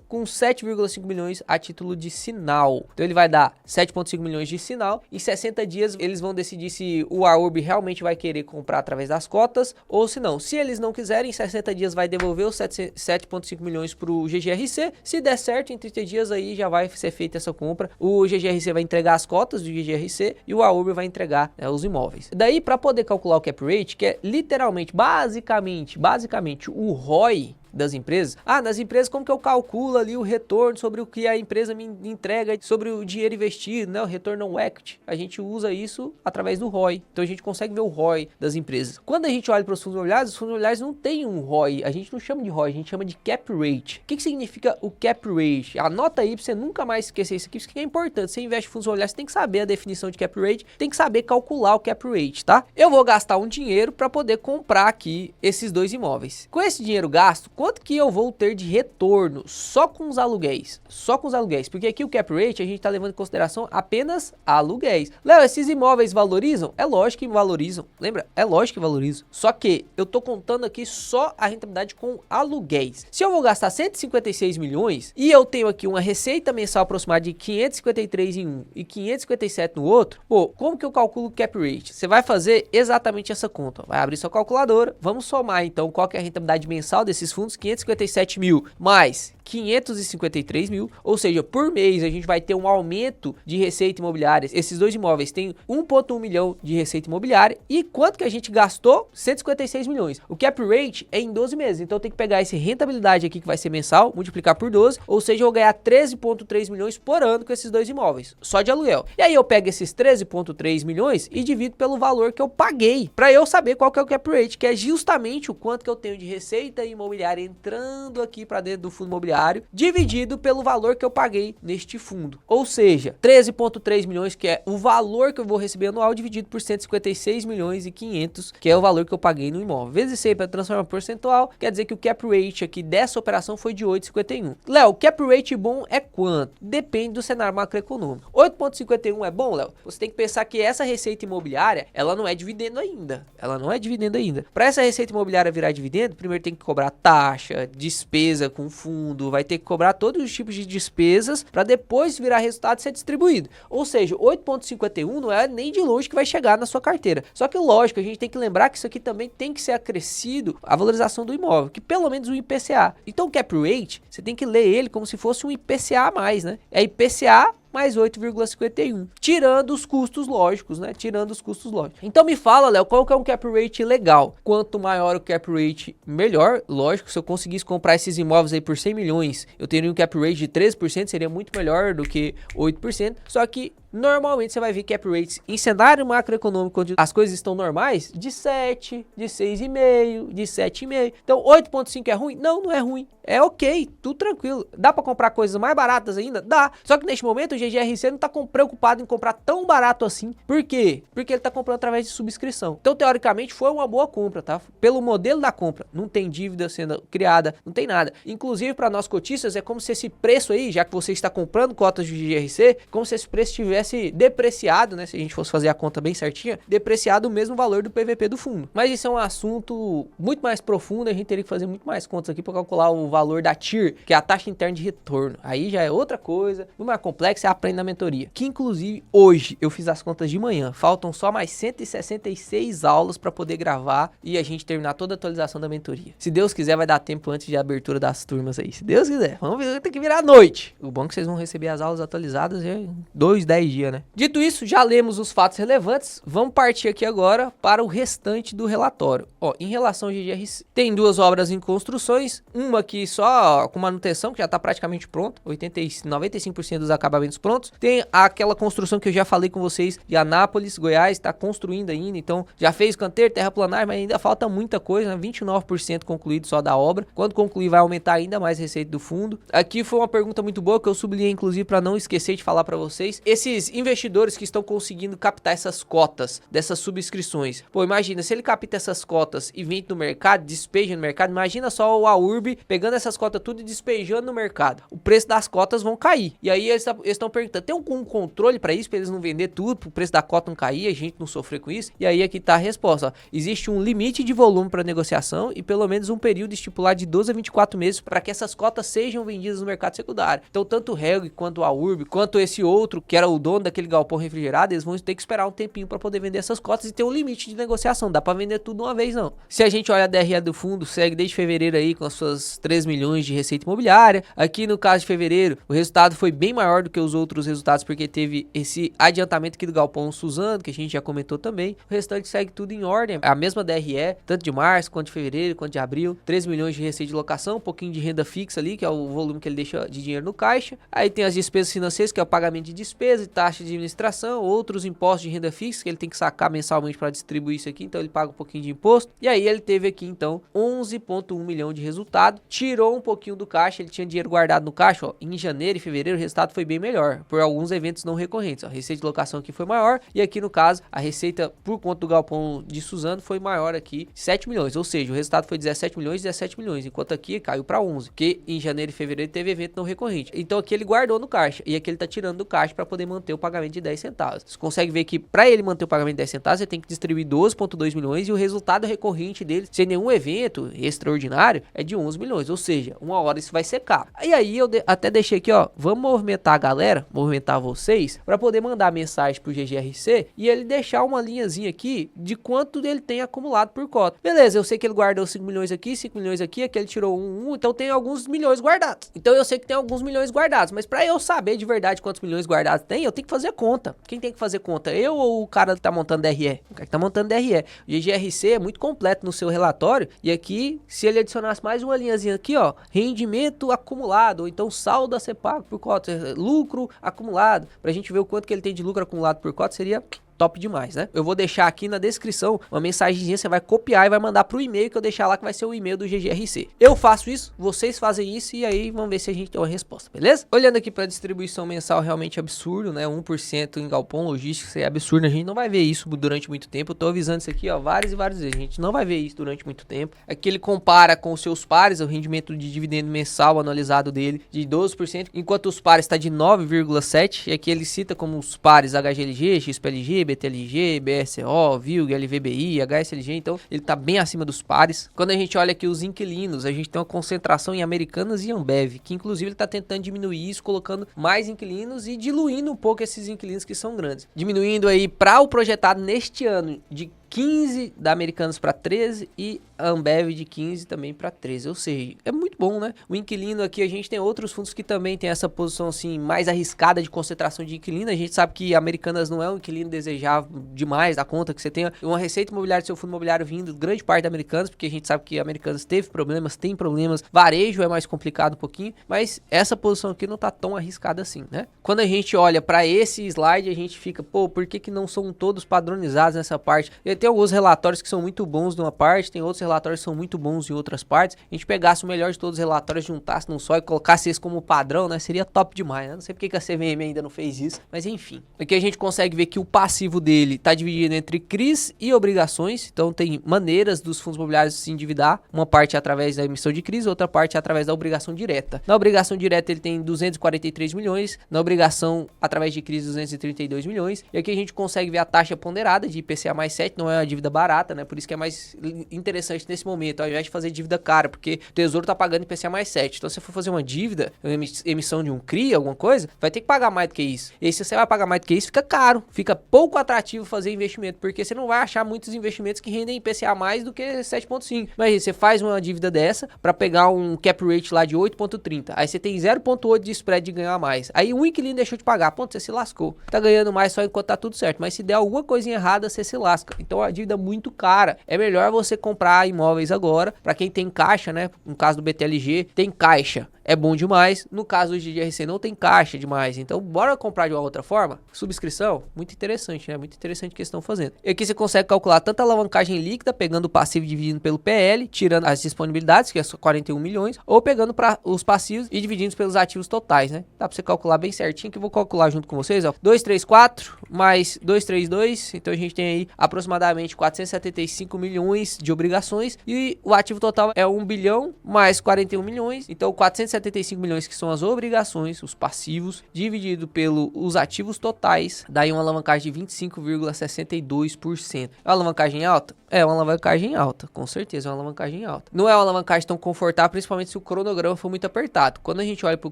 com 7,5 milhões a título de sinal. Então ele vai dar 7,5 milhões de sinal. Em 60 dias eles vão decidir se o AURB realmente vai querer comprar através das cotas ou se não. Se eles não quiserem, em 60 dias vai devolver os 7,5 milhões para o GGRC. Se der certo, em 30 dias aí já vai ser feita essa compra. O GGRC vai entregar as cotas do GGRC e o AURB vai entregar, né, os imóveis. Daí, para poder calcular o cap rate, que é literalmente, basicamente o ROI das empresas. Ah, nas empresas como que eu calculo ali o retorno sobre o que a empresa me entrega, sobre o dinheiro investido, né? O retorno on equity. A gente usa isso através do ROI. Então a gente consegue ver o ROI das empresas. Quando a gente olha para os fundos imobiliários não tem um ROI. A gente não chama de ROI, a gente chama de cap rate. O que significa o cap rate? Anota aí para você nunca mais esquecer isso aqui, isso aqui é importante. Você investe em fundos imobiliários, você tem que saber a definição de cap rate, tem que saber calcular o cap rate, tá? Eu vou gastar um dinheiro para poder comprar aqui esses dois imóveis. Com esse dinheiro gasto, quanto que eu vou ter de retorno só com os aluguéis? Só com os aluguéis, porque aqui o cap rate a gente tá levando em consideração apenas aluguéis. Léo, esses imóveis valorizam? É lógico que valorizam. Lembra? É lógico que valorizam. Só que eu tô contando aqui só a rentabilidade com aluguéis. Se eu vou gastar 156 milhões e eu tenho aqui uma receita mensal aproximada de 553 em um e 557 no outro, pô, como que eu calculo o cap rate? Você vai fazer exatamente essa conta. Vai abrir sua calculadora, vamos somar então qual que é a rentabilidade mensal desses fundos, 557 mil mais 553 mil, ou seja, por mês a gente vai ter um aumento de receita imobiliária. Esses dois imóveis têm 1,1 milhão de receita imobiliária e quanto que a gente gastou? 156 milhões. O cap rate é em 12 meses, então tem que pegar essa rentabilidade aqui que vai ser mensal, multiplicar por 12, ou seja, eu vou ganhar 13,3 milhões por ano com esses dois imóveis, só de aluguel. E aí eu pego esses 13,3 milhões e divido pelo valor que eu paguei, para eu saber qual que é o cap rate, que é justamente o quanto que eu tenho de receita imobiliária entrando aqui para dentro do fundo imobiliário, dividido pelo valor que eu paguei neste fundo. Ou seja, 13,3 milhões, que é o valor que eu vou receber anual, dividido por 156 milhões e 500, que é o valor que eu paguei no imóvel. Vezes 100 para transformar em percentual, quer dizer que o cap rate aqui dessa operação foi de 8,51. Léo, cap rate bom é quanto? Depende do cenário macroeconômico. 8,51 é bom, Léo? Você tem que pensar que essa receita imobiliária, ela não é dividendo ainda. Ela não é dividendo ainda. Para essa receita imobiliária virar dividendo, primeiro tem que cobrar taxa, despesa com fundo, vai ter que cobrar todos os tipos de despesas para depois virar resultado e ser distribuído. Ou seja, 8,51 não é nem de longe que vai chegar na sua carteira. Só que lógico, a gente tem que lembrar que isso aqui também tem que ser acrescido a valorização do imóvel, que pelo menos o IPCA. Então o cap rate, você tem que ler ele como se fosse um IPCA a mais, né? É IPCA mais 8,51, tirando os custos lógicos, né? Tirando os custos lógicos. Então me fala, Léo, qual que é um cap rate legal? Quanto maior o cap rate, melhor. Lógico, se eu conseguisse comprar esses imóveis aí por 100 milhões, eu teria um cap rate de 13%, seria muito melhor do que 8%. Só que normalmente você vai ver cap rates em cenário macroeconômico, onde as coisas estão normais, de 7, de 6,5, de 7,5. Então 8,5 é ruim? Não, não é ruim. É ok, tudo tranquilo. Dá para comprar coisas mais baratas ainda? Dá. Só que neste momento o GGRC não tá preocupado em comprar tão barato assim. Por quê? Porque ele tá comprando através de subscrição. Então, teoricamente, foi uma boa compra, tá? Pelo modelo da compra. Não tem dívida sendo criada, não tem nada. Inclusive, para nós cotistas, é como se esse preço aí, já que você está comprando cotas de GGRC, como se esse preço tivesse depreciado, né? Se a gente fosse fazer a conta bem certinha, depreciado o mesmo valor do PVP do fundo. Mas isso é um assunto muito mais profundo, a gente teria que fazer muito mais contas aqui para calcular o valor da TIR, que é a taxa interna de retorno. Aí já é outra coisa, muito mais complexo, você aprende na mentoria. Que inclusive hoje eu fiz as contas de manhã, faltam só mais 166 aulas para poder gravar e a gente terminar toda a atualização da mentoria. Se Deus quiser vai dar tempo antes de abertura das turmas aí, se Deus quiser. Vamos ver, tem que virar à noite. O bom é que vocês vão receber as aulas atualizadas em 10 dias, né? Dito isso, já lemos os fatos relevantes, vamos partir aqui agora para o restante do relatório. Ó, em relação ao GGRC, tem duas obras em construções, uma aqui só com manutenção, que já está praticamente pronta, 95% dos acabamentos prontos. Tem aquela construção que eu já falei com vocês de Anápolis, Goiás, está construindo ainda, então já fez canteiro, terraplanagem, mas ainda falta muita coisa, né? 29% concluído só da obra. Quando concluir vai aumentar ainda mais a receita do fundo. Aqui foi uma pergunta muito boa que eu sublinhei inclusive para não esquecer de falar para vocês. Esses investidores que estão conseguindo captar essas cotas dessas subscrições. Pô, imagina, se ele capta essas cotas e vende no mercado, despeja no mercado, imagina só o AURB pegando essas cotas tudo e despejando no mercado. O preço das cotas vão cair. E aí eles estão perguntando, tem algum controle para isso, para eles não vender tudo, para o preço da cota não cair, a gente não sofrer com isso? E aí aqui tá a resposta, ó. Existe um limite de volume para negociação e pelo menos um período estipulado de 12 a 24 meses para que essas cotas sejam vendidas no mercado secundário. Então tanto o Helg quanto o AURB, quanto esse outro, que era o dono daquele galpão refrigerado, eles vão ter que esperar um tempinho para poder vender essas cotas e ter um limite de negociação. Dá para vender tudo de uma vez, não. Se a gente olha a DRE do fundo, segue desde fevereiro aí com as suas 3 milhões de receita imobiliária. Aqui no caso de fevereiro, o resultado foi bem maior do que os outros resultados, porque teve esse adiantamento aqui do galpão Suzano, que a gente já comentou também. O restante segue tudo em ordem. A mesma DRE, tanto de março, quanto de fevereiro, quanto de abril. 3 milhões de receita de locação, um pouquinho de renda fixa ali, que é o volume que ele deixa de dinheiro no caixa. Aí tem as despesas financeiras, que é o pagamento de despesa e taxa de administração, outros impostos de renda fixa, que ele tem que sacar mensalmente para distribuir isso aqui, então ele paga um pouquinho de imposto. E aí ele teve aqui, então, 11,1 milhão de resultado. Tirou um pouquinho do caixa, ele tinha dinheiro guardado no caixa, ó. Em janeiro e fevereiro o resultado foi bem melhor, por alguns eventos não recorrentes. Ó. A receita de locação aqui foi maior, e aqui no caso, a receita por conta do galpão de Suzano foi maior aqui, 7 milhões, ou seja, o resultado foi 17 milhões, enquanto aqui caiu para 11, porque em janeiro e fevereiro teve evento não recorrente. Então aqui ele guardou no caixa, e aqui ele tá tirando do caixa para poder manter o pagamento de 10 centavos. Você consegue ver que para ele manter o pagamento de 10 centavos, ele tem que distribuir 12,2 milhões, e o resultado recorrente dele, sem nenhum evento extraordinário, é de 11 milhões, ou seja, uma hora isso vai secar. E aí eu até deixei aqui, ó, vamos movimentar a galera, movimentar vocês, para poder mandar mensagem pro GGRC, e ele deixar uma linhazinha aqui de quanto ele tem acumulado por cota. Beleza, eu sei que ele guardou 5 milhões aqui, 5 milhões aqui ele tirou então tem alguns milhões guardados. Então eu sei que tem alguns milhões guardados, mas para eu saber de verdade quantos milhões guardados tem, eu tenho que fazer conta. Quem tem que fazer conta? Eu ou o cara que tá montando DRE? O cara que tá montando DRE. O GGRC é muito completo no seu relatório, e aqui, se ele adicionasse mais uma linhazinha aqui, ó, rendimento acumulado, ou então saldo a ser pago por cota, lucro acumulado, pra gente ver o quanto que ele tem de lucro acumulado por cota, seria top demais, né? Eu vou deixar aqui na descrição uma mensagenzinha, você vai copiar e vai mandar pro e-mail que eu deixar lá, que vai ser o e-mail do GGRC. Eu faço isso, vocês fazem isso, e aí vamos ver se a gente tem uma resposta, beleza? Olhando aqui pra distribuição mensal, realmente absurdo, né? 1% em galpão logístico, isso é absurdo, a gente não vai ver isso durante muito tempo. Eu tô avisando isso aqui, ó, várias e várias vezes, a gente não vai ver isso durante muito tempo. Aqui ele compara com os seus pares, o rendimento de dividendo mensal anualizado dele de 12%, enquanto os pares está de 9,7%, e aqui ele cita como os pares HGLG, XPLG, BTLG, BSO, VILG, LVBI, HSLG, então ele tá bem acima dos pares. Quando a gente olha aqui os inquilinos, a gente tem uma concentração em Americanas e Ambev, que inclusive ele tá tentando diminuir isso, colocando mais inquilinos e diluindo um pouco esses inquilinos que são grandes. Diminuindo aí para o projetado neste ano de 15 da Americanas para 13 e a Ambev de 15 também para 13, ou seja, é muito bom, né? O inquilino aqui, a gente tem outros fundos que também tem essa posição assim mais arriscada de concentração de inquilino. A gente sabe que Americanas não é um inquilino desejável demais da conta, que você tenha uma receita imobiliária do seu fundo imobiliário vindo grande parte da Americanas, porque a gente sabe que a Americanas teve problemas, tem problemas, varejo é mais complicado um pouquinho, mas essa posição aqui não tá tão arriscada assim, né? Quando a gente olha para esse slide, a gente fica, pô, por que não são todos padronizados nessa parte? Tem alguns relatórios que são muito bons numa parte, tem outros relatórios que são muito bons em outras partes. A gente pegasse o melhor de todos os relatórios, juntasse num só e colocasse esse como padrão, né? Seria top demais, né? Não sei porque que a CVM ainda não fez isso, mas enfim. Aqui a gente consegue ver que o passivo dele tá dividido entre CRIs e obrigações, então tem maneiras dos fundos imobiliários se endividar, uma parte é através da emissão de CRIs, outra parte é através da obrigação direta. Na obrigação direta ele tem 243 milhões, na obrigação através de CRIs 232 milhões, e aqui a gente consegue ver a taxa ponderada de IPCA mais 7, não é uma dívida barata, né? Por isso que é mais interessante nesse momento, ao invés de fazer dívida cara, porque o Tesouro tá pagando IPCA mais 7. Então, se você for fazer uma dívida, uma emissão de um CRI, alguma coisa, vai ter que pagar mais do que isso. E se você vai pagar mais do que isso, fica caro, fica pouco atrativo fazer investimento, porque você não vai achar muitos investimentos que rendem IPCA mais do que 7,5. Mas você faz uma dívida dessa para pegar um cap rate lá de 8,30. Aí você tem 0,8 de spread de ganhar mais. Aí um inquilino deixou de pagar, ponto, você se lascou. Tá ganhando mais só enquanto tá tudo certo, mas se der alguma coisinha errada, você se lasca. Então, a dívida muito cara. É melhor você comprar imóveis agora, para quem tem caixa, né? No caso do BTLG, tem caixa. É bom demais. No caso do GGRC não tem caixa demais. Então, bora comprar de uma outra forma? Subscrição? Muito interessante, né? Muito interessante o que eles estão fazendo. E aqui você consegue calcular tanto a alavancagem líquida, pegando o passivo e dividindo pelo PL, tirando as disponibilidades, que é só 41 milhões, ou pegando os passivos e dividindo pelos ativos totais, né? Dá pra você calcular bem certinho, que eu vou calcular junto com vocês, ó. 234 mais 232, então a gente tem aí aproximadamente 475 milhões de obrigações, e o ativo total é 1 bilhão mais 41 milhões, então 475 175 milhões que são as obrigações, os passivos, dividido pelos ativos totais, daí uma alavancagem de 25,62%. É uma alavancagem alta? É uma alavancagem alta, com certeza é uma alavancagem alta. Não é uma alavancagem tão confortável, principalmente se o cronograma for muito apertado. Quando a gente olha para o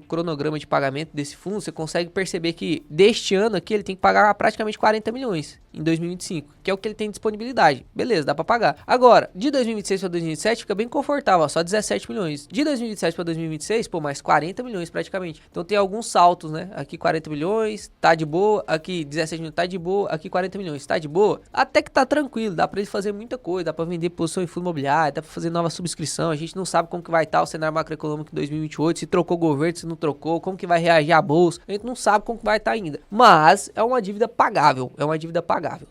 cronograma de pagamento desse fundo, você consegue perceber que deste ano aqui ele tem que pagar praticamente 40 milhões em 2025, que é o que ele tem disponibilidade. Beleza, dá para pagar. Agora, de 2026 para 2027 fica bem confortável, ó, só 17 milhões. De 2027 para 2026, pô, mais 40 milhões praticamente. Então tem alguns saltos, né? Aqui 40 milhões, tá de boa. Aqui 17 milhões, tá de boa. Aqui 40 milhões, tá de boa. Até que tá tranquilo, dá para ele fazer muita coisa, dá para vender posição em fundo imobiliário, dá para fazer nova subscrição. A gente não sabe como que vai estar o cenário macroeconômico em 2028, se trocou o governo, se não trocou, como que vai reagir a bolsa. A gente não sabe como que vai estar ainda. Mas é uma dívida pagável,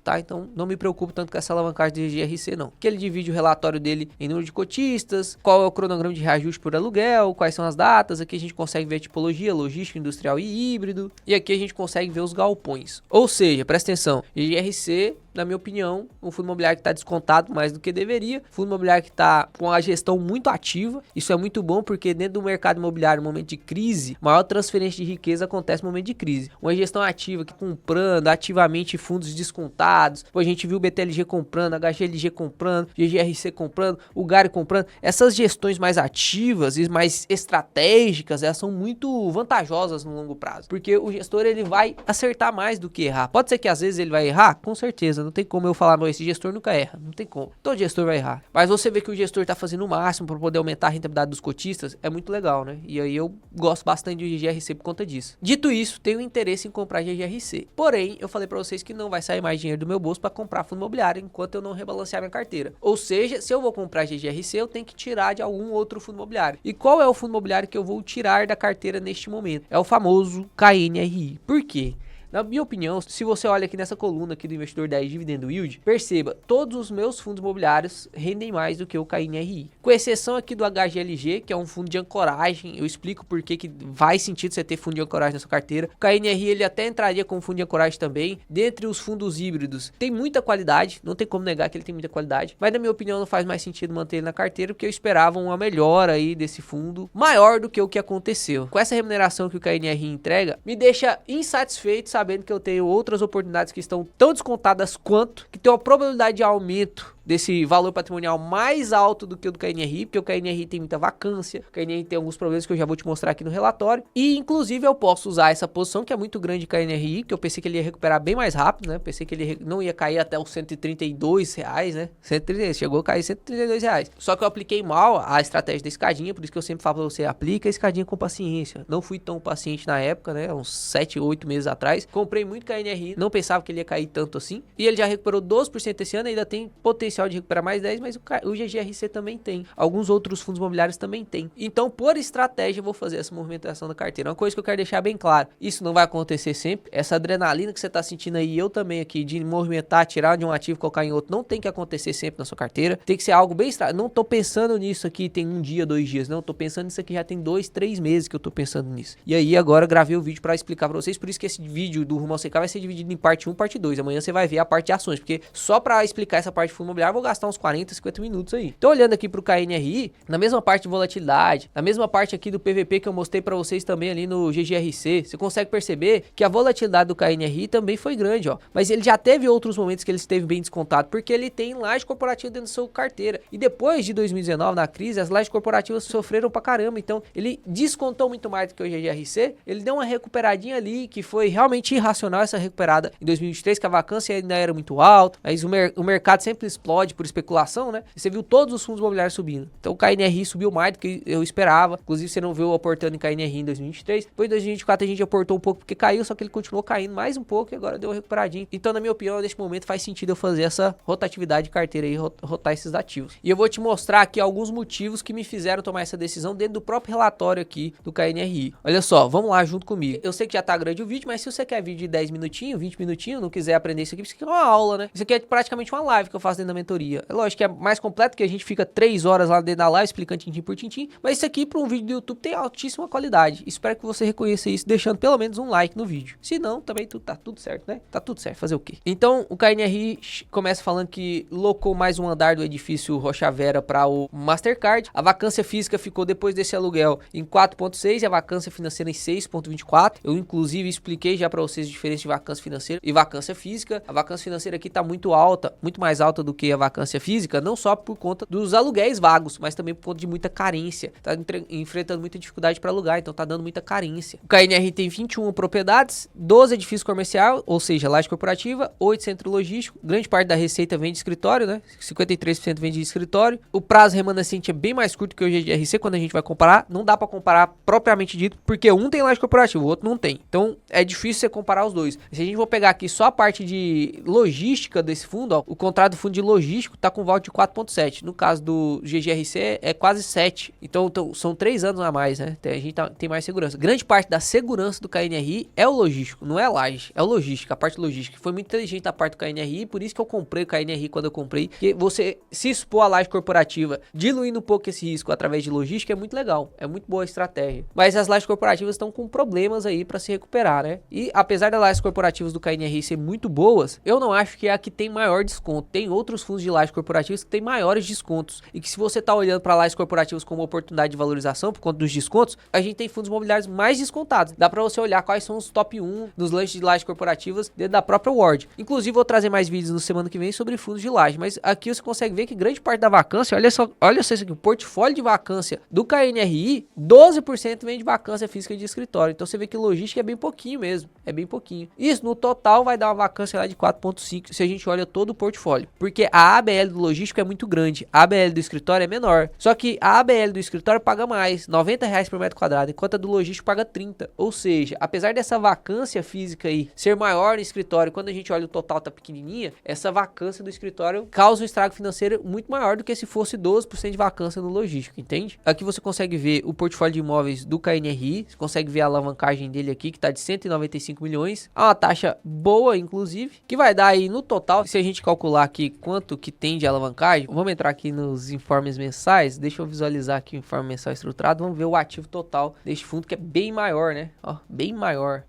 tá? Então não me preocupo tanto com essa alavancagem de GRC não. Que ele divide o relatório dele em número de cotistas, qual é o cronograma de reajuste por aluguel, quais são as datas. Aqui a gente consegue ver a tipologia, logística, industrial e híbrido. E aqui a gente consegue ver os galpões. Ou seja, presta atenção, GRC, na minha opinião, um fundo imobiliário que está descontado mais do que deveria, fundo imobiliário que está com a gestão muito ativa. Isso é muito bom porque dentro do mercado imobiliário, no momento de crise, maior transferência de riqueza acontece no momento de crise. Uma gestão ativa que comprando ativamente fundos descontados, a gente viu o BTLG comprando, HGLG comprando, GGRC comprando, o Gari comprando. Essas gestões mais ativas e mais estratégicas, elas são muito vantajosas no longo prazo, porque o gestor ele vai acertar mais do que errar. Pode ser que às vezes ele vai errar, com certeza. Não tem como eu falar, não, esse gestor nunca erra. Não tem como. Todo gestor vai errar. Mas você vê que o gestor tá fazendo o máximo para poder aumentar a rentabilidade dos cotistas, é muito legal, né? E aí eu gosto bastante de GGRC por conta disso. Dito isso, tenho interesse em comprar GGRC. Porém, eu falei para vocês que não vai sair mais dinheiro do meu bolso para comprar fundo imobiliário enquanto eu não rebalancear minha carteira. Ou seja, se eu vou comprar GGRC, eu tenho que tirar de algum outro fundo imobiliário. E qual é o fundo imobiliário que eu vou tirar da carteira neste momento? É o famoso KNRI. Por quê? Na minha opinião, se você olha aqui nessa coluna aqui do Investidor 10 Dividendo Yield, perceba, todos os meus fundos imobiliários rendem mais do que o KNRI. Com exceção aqui do HGLG, que é um fundo de ancoragem, eu explico por que faz sentido você ter fundo de ancoragem na sua carteira. O KNRI, ele até entraria como fundo de ancoragem também. Dentre os fundos híbridos, tem muita qualidade, não tem como negar que ele tem muita qualidade, mas na minha opinião não faz mais sentido manter ele na carteira, porque eu esperava uma melhora aí desse fundo, maior do que o que aconteceu. Com essa remuneração que o KNRI entrega, me deixa insatisfeito sabendo que eu tenho outras oportunidades que estão tão descontadas quanto, que tem uma probabilidade de aumento desse valor patrimonial mais alto do que o do KNRI, porque o KNRI tem muita vacância, o KNRI tem alguns problemas que eu já vou te mostrar aqui no relatório, e inclusive eu posso usar essa posição que é muito grande de KNRI, que eu pensei que ele ia recuperar bem mais rápido, né, pensei que ele não ia cair até os R$132, né, 130, chegou a cair R$132, só que eu apliquei mal a estratégia da escadinha, por isso que eu sempre falo pra você, aplica a escadinha com paciência, não fui tão paciente na época, né, uns 7, 8 meses atrás, comprei muito KNRI, não pensava que ele ia cair tanto assim, e ele já recuperou 12% esse ano, ainda tem potencial de recuperar mais 10, mas o GGRC também tem. Alguns outros fundos imobiliários também tem. Então, por estratégia, eu vou fazer essa movimentação da carteira. Uma coisa que eu quero deixar bem claro, isso não vai acontecer sempre. Essa adrenalina que você está sentindo aí, eu também aqui, de movimentar, tirar de um ativo e colocar em outro, não tem que acontecer sempre na sua carteira. Tem que ser algo bem estratégico. Não tô pensando nisso aqui tem um dia, 2 dias, não. Tô pensando nisso aqui já tem 2, 3 meses que eu tô pensando nisso. E aí, agora eu gravei o vídeo para explicar para vocês, por isso que esse vídeo do Rumo ao 100K vai ser dividido em parte 1 e parte 2. Amanhã você vai ver a parte de ações, porque só para explicar essa parte de fundo imobiliário, eu vou gastar uns 40, 50 minutos aí. Então, olhando aqui pro KNRI, na mesma parte de volatilidade, na mesma parte aqui do PVP que eu mostrei para vocês também ali no GGRC, você consegue perceber que a volatilidade do KNRI também foi grande, ó. Mas ele já teve outros momentos que ele esteve bem descontado, porque ele tem laje corporativa dentro da sua carteira. E depois de 2019, na crise, as lajes corporativas sofreram pra caramba. Então, ele descontou muito mais do que o GGRC. Ele deu uma recuperadinha ali, que foi realmente irracional essa recuperada em 2023, que a vacância ainda era muito alta, mas o mercado sempre explode por especulação, né? E você viu todos os fundos imobiliários subindo. Então o KNRI subiu mais do que eu esperava. Inclusive você não viu aportando em KNRI em 2023. Depois em 2024 a gente aportou um pouco porque caiu, só que ele continuou caindo mais um pouco e agora deu uma recuperadinha. Então na minha opinião, neste momento faz sentido eu fazer essa rotatividade de carteira e rotar esses ativos. E eu vou te mostrar aqui alguns motivos que me fizeram tomar essa decisão dentro do próprio relatório aqui do KNRI. Olha só, vamos lá junto comigo. Eu sei que já tá grande o vídeo, mas se você quer vídeo de 10 minutinhos, 20 minutinhos, não quiser aprender isso aqui é uma aula, né? Isso aqui é praticamente uma live que eu faço dentro da mentoria. É lógico que é mais completo, que a gente fica 3 horas lá dentro da live explicando tintim por tintim, mas isso aqui para um vídeo do YouTube tem altíssima qualidade. Espero que você reconheça isso, deixando pelo menos um like no vídeo. Se não, também tá tudo certo, né? Tá tudo certo, fazer o quê? Então, o KNRI começa falando que locou mais um andar do edifício Rocha Vera para o Mastercard. A vacância física ficou depois desse aluguel em 4,6 e a vacância financeira em 6,24. Eu inclusive expliquei já para vocês a diferença de vacância financeira e vacância física. A vacância financeira aqui tá muito alta, muito mais alta do que a vacância física, não só por conta dos aluguéis vagos, mas também por conta de muita carência. Tá enfrentando muita dificuldade para alugar, então tá dando muita carência. O KNR tem 21 propriedades, 12 edifícios comerciais, ou seja, laje corporativa, 8 centro logístico. Grande parte da receita vem de escritório, né? 53% vem de escritório. O prazo remanescente é bem mais curto que o GGRC quando a gente vai comparar. Não dá para comparar propriamente dito, porque um tem laje corporativa, o outro não tem. Então é difícil você comparar os dois. Se a gente for pegar aqui só a parte de logística desse fundo, ó, o contrato do fundo de logístico tá com volta de 4,7. No caso do GGRC é quase 7. Então são 3 anos a mais, né? A gente tem mais segurança. Grande parte da segurança do KNRI é o logístico, não é a laje, é o logístico, a parte logística. Foi muito inteligente da parte do KNRI, por isso que eu comprei o KNRI quando eu comprei, que você se expor à laje corporativa, diluindo um pouco esse risco através de logística, é muito legal, é muito boa a estratégia. Mas as lajes corporativas estão com problemas aí para se recuperar, né? E apesar das lajes corporativas do KNRI ser muito boas, eu não acho que é a que tem maior desconto. Tem outros fundos de lajes corporativas que tem maiores descontos e que se você tá olhando para lajes corporativas como oportunidade de valorização por conta dos descontos, a gente tem fundos imobiliários mais descontados. Dá para você olhar quais são os top 1 dos lances de lajes corporativas dentro da própria Ward. Inclusive vou trazer mais vídeos no semana que vem sobre fundos de laje, mas aqui você consegue ver que grande parte da vacância, olha só isso aqui, o portfólio de vacância do KNRI, 12% vem de vacância física de escritório. Então você vê que logística é bem pouquinho mesmo, é bem pouquinho. Isso no total vai dar uma vacância lá de 4,5 se a gente olha todo o portfólio, porque a ABL do logístico é muito grande, a ABL do escritório é menor. Só que a ABL do escritório paga mais, R$ 90 por metro quadrado, enquanto a do logístico paga 30. Ou seja, apesar dessa vacância física aí ser maior no escritório, quando a gente olha o total tá pequenininha, essa vacância do escritório causa um estrago financeiro muito maior do que se fosse 12% de vacância no logístico, entende? Aqui você consegue ver o portfólio de imóveis do KNRI, você consegue ver a alavancagem dele aqui, que tá de 195 milhões, é uma taxa boa, inclusive, que vai dar aí no total, se a gente calcular aqui quanto que tem de alavancagem, vamos entrar aqui nos informes mensais, deixa eu visualizar aqui o informe mensal estruturado, vamos ver o ativo total deste fundo, que é bem maior, né? Ó, bem maior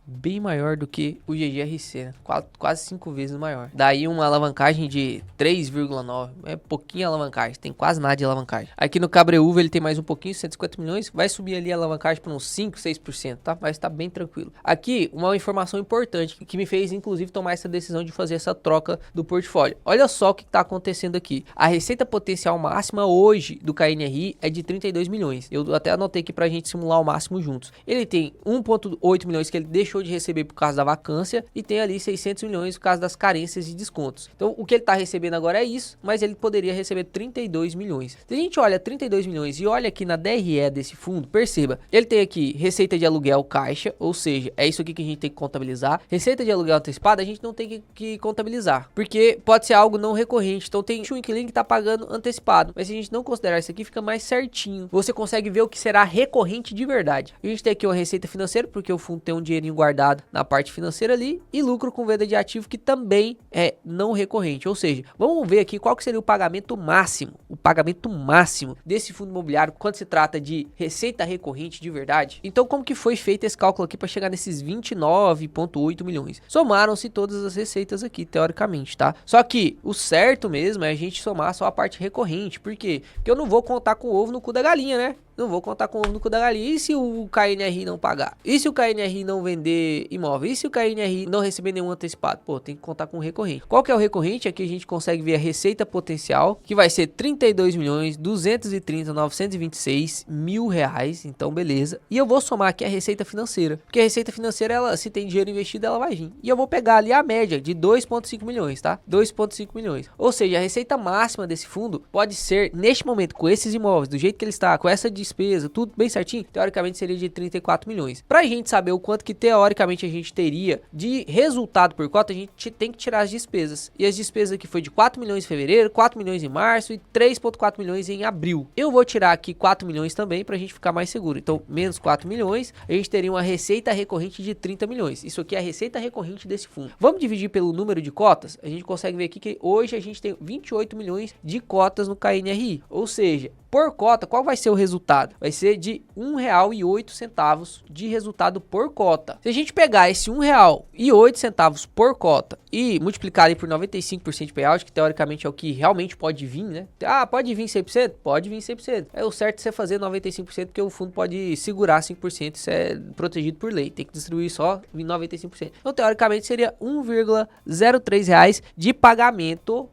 do que o GGRC, né? Quase 5 vezes maior. Daí uma alavancagem de 3,9, é pouquinho alavancagem, tem quase nada de alavancagem. Aqui no Cabreúva ele tem mais um pouquinho, 150 milhões, vai subir ali a alavancagem para uns 5, 6%, tá? Mas tá bem tranquilo. Aqui, uma informação importante, que me fez inclusive tomar essa decisão de fazer essa troca do portfólio. Olha só o que tá acontecendo aqui. A receita potencial máxima hoje do KNRI é de 32 milhões. Eu até anotei aqui pra gente simular o máximo juntos. Ele tem 1,8 milhões que ele deixou de receber por causa da vacância e tem ali 600 milhões por causa das carências e descontos. Então, o que ele tá recebendo agora é isso, mas ele poderia receber 32 milhões. Se a gente olha 32 milhões e olha aqui na DRE desse fundo, perceba, ele tem aqui receita de aluguel caixa, ou seja, é isso aqui que a gente tem que contabilizar. Receita de aluguel antecipada a gente não tem que contabilizar, porque pode ser algo não recorrente. Então tem um inquilino que tá pagando antecipado, mas se a gente não considerar isso aqui, fica mais certinho. Você consegue ver o que será recorrente de verdade. A gente tem aqui uma receita financeira, porque o fundo tem um dinheirinho guardado na parte financeira ali, e lucro com venda de ativo, que também é não recorrente. Ou seja, vamos ver aqui qual que seria o pagamento máximo desse fundo imobiliário quando se trata de receita recorrente de verdade. Então, como que foi feito esse cálculo aqui para chegar nesses 29,8 milhões? Somaram-se todas as receitas aqui, teoricamente, tá? Só que o certo mesmo é a gente somar só a parte recorrente. Por quê? Porque eu não vou contar com o ovo no cu da galinha, né? Não vou contar com o ovo no cu da galinha. E se o KNRI não pagar? E se o KNRI não vender imóvel? E se o KNRI não receber nenhum antecipado? Pô, tem que contar com o recorrente. Qual que é o recorrente? Aqui a gente consegue ver a receita potencial, que vai ser 32 milhões 230 926 mil reais. Então, beleza. E eu vou somar aqui a receita financeira. Porque a receita financeira, ela, se tem dinheiro investido, ela vai vir. E eu vou pegar ali a média de 2,5 milhões, tá? 2,5 milhões. Ou seja, a receita máxima desse fundo pode ser, neste momento, com esses imóveis, do jeito que ele está, com essa despesa, tudo bem certinho, teoricamente seria de 34 milhões. Pra gente saber o quanto que teoricamente a gente teria de resultado por cota, a gente tem que tirar as despesas. E as despesas aqui foi de 4 milhões em fevereiro, 4 milhões em março e 3,4 milhões em abril. Eu vou tirar aqui 4 milhões também pra gente ficar mais seguro. Então, menos 4 milhões, a gente teria uma receita recorrente de 30 milhões. Isso aqui é a receita recorrente desse fundo. Vamos dividir pelo número de cotas? A gente consegue ver aqui que hoje a gente tem 28 milhões de cotas no KNRI. Ou seja, por cota, qual vai ser o resultado? Vai ser de R$1,08 de resultado por cota. Se a gente pegar esse R$1,08 por cota e multiplicar aí por 95% de payout, que teoricamente é o que realmente pode vir, né? Ah, pode vir 100%? Pode vir 100%. É o certo você fazer 95%, porque o fundo pode segurar 5%, isso é protegido por lei. Tem que distribuir só 95%. Então, teoricamente, seria R$1,03 de pagamento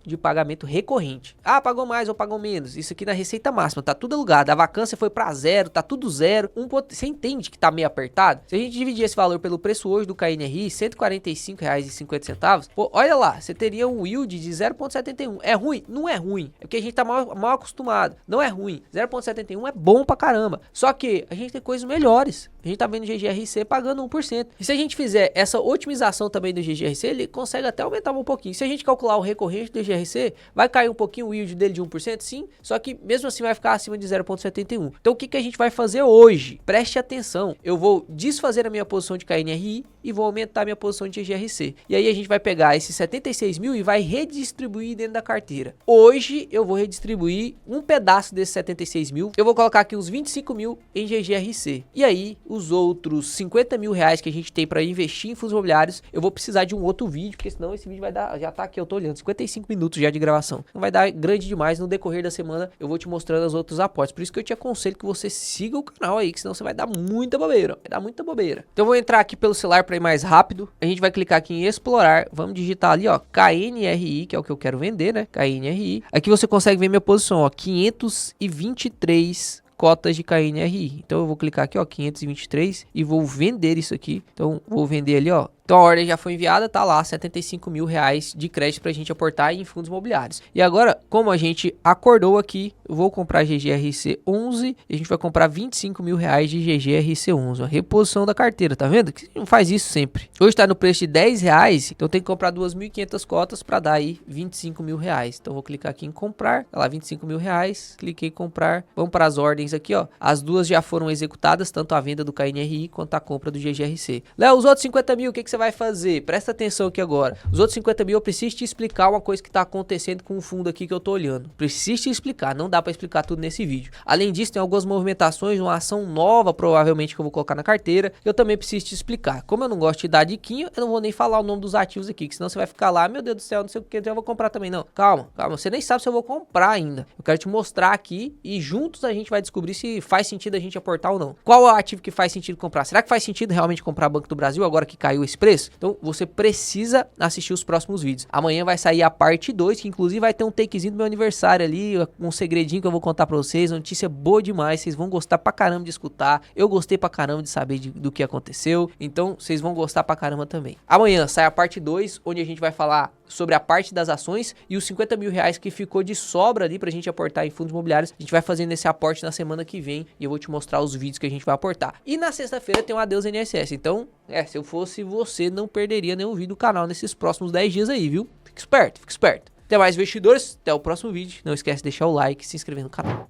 recorrente. Ah, pagou mais ou pagou menos? Isso aqui na receita máxima, tá tudo alugado. A vacância foi para zero, tá tudo zero. Você entende que tá meio apertado? Se a gente dividir esse valor pelo preço hoje do KNRI, R$145,50, pô, olha lá, você teria um yield de 0,71. É ruim? Não é ruim. É porque a gente tá mal acostumado. Não é ruim. 0,71 é bom pra caramba. Só que a gente tem coisas melhores. A gente tá vendo o GGRC pagando 1%. E se a gente fizer essa otimização também do GGRC, ele consegue até aumentar um pouquinho. Se a gente calcular o recorrente do GGRC, vai cair um pouquinho o yield dele de 1%, sim. Só que mesmo assim vai ficar acima de 0,71. Então o que a gente vai fazer hoje? Preste atenção. Eu vou desfazer a minha posição de KNRI e vou aumentar a minha posição de GGRC. E aí a gente vai pegar esses 76 mil e vai redistribuir dentro da carteira. Hoje eu vou redistribuir um pedaço desses 76 mil. Eu vou colocar aqui uns 25 mil em GGRC. E aí os outros 50 mil reais que a gente tem para investir em fundos imobiliários, eu vou precisar de um outro vídeo, porque senão esse vídeo vai dar, já tá aqui, eu tô olhando, 55 minutos já de gravação. Não vai dar grande demais. No decorrer da semana eu vou te mostrando as outros aportes. Por isso que eu te aconselho que você siga o canal aí, que senão você vai dar muita bobeira. Vai dar muita bobeira. Então eu vou entrar aqui pelo celular para ir mais rápido. A gente vai clicar aqui em explorar. Vamos digitar ali, ó, KNRI, que é o que eu quero vender, né? KNRI. Aqui você consegue ver minha posição, ó, 523 cotas de KNRI. Então eu vou clicar aqui, ó, 523 e vou vender isso aqui. Então vou vender ali, ó. Então a ordem já foi enviada, tá lá, 75 mil reais de crédito pra gente aportar em fundos imobiliários. E agora, como a gente acordou aqui, eu vou comprar GGRC 11 e a gente vai comprar 25 mil reais de GGRC 11. A reposição da carteira, tá vendo? Que não faz isso sempre. Hoje tá no preço de 10 reais, então tem que comprar 2.500 cotas pra dar aí 25 mil reais. Então eu vou clicar aqui em comprar, tá lá, 25 mil reais, cliquei em comprar. Vamos para as ordens aqui, ó. As duas já foram executadas, tanto a venda do KNRI quanto a compra do GGRC. Léo, os outros 50 mil, o que você vai fazer? Presta atenção aqui agora. Os outros 50 mil eu preciso te explicar uma coisa que tá acontecendo com o fundo aqui que eu tô olhando. Preciso te explicar, não dá pra explicar tudo nesse vídeo. Além disso, tem algumas movimentações, uma ação nova provavelmente que eu vou colocar na carteira, que eu também preciso te explicar. Como eu não gosto de dar diquinha, eu não vou nem falar o nome dos ativos aqui, que senão você vai ficar lá, meu Deus do céu, não sei o que, então eu vou comprar também. Não, calma, você nem sabe se eu vou comprar ainda. Eu quero te mostrar aqui e juntos a gente vai descobrir se faz sentido a gente aportar ou não. Qual é o ativo que faz sentido comprar? Será que faz sentido realmente comprar Banco do Brasil agora que caiu esse preço? Então você precisa assistir os próximos vídeos. Amanhã vai sair a parte 2, que inclusive vai ter um takezinho do meu aniversário ali, um segredinho que eu vou contar pra vocês, uma notícia boa demais, vocês vão gostar pra caramba de escutar. Eu gostei pra caramba de saber do que aconteceu, então vocês vão gostar pra caramba também. Amanhã sai a parte 2, onde a gente vai falar sobre a parte das ações e os 50 mil reais que ficou de sobra ali pra gente aportar em fundos imobiliários. A gente vai fazendo esse aporte na semana que vem e eu vou te mostrar os vídeos que a gente vai aportar. E na sexta-feira tem um Adeus INSS, então, se eu fosse você, não perderia nenhum vídeo do canal nesses próximos 10 dias aí, viu? Fique esperto, fique esperto. Até mais, investidores, até o próximo vídeo. Não esquece de deixar o like e se inscrever no canal.